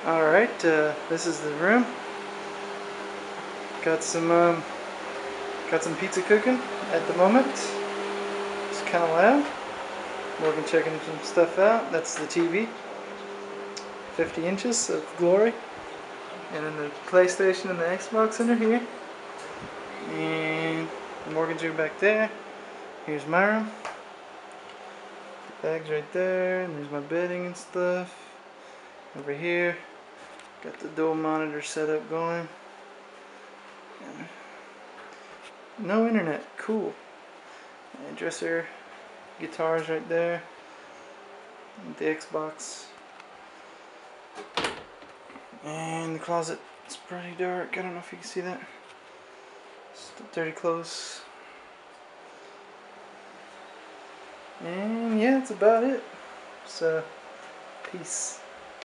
Alright, this is the room. Got some pizza cooking at the moment. It's kind of loud. Morgan checking some stuff out. That's the TV. 50 inches of glory. And then the PlayStation and the Xbox under here. And Morgan's room back there. Here's my room. The bag's right there. And there's my bedding and stuff. Over here. Got the dual monitor setup going. No internet, cool. And dresser, guitars right there. And the Xbox. And the closet, it's pretty dark. I don't know if you can see that. It's dirty clothes. And yeah, that's about it. So, peace.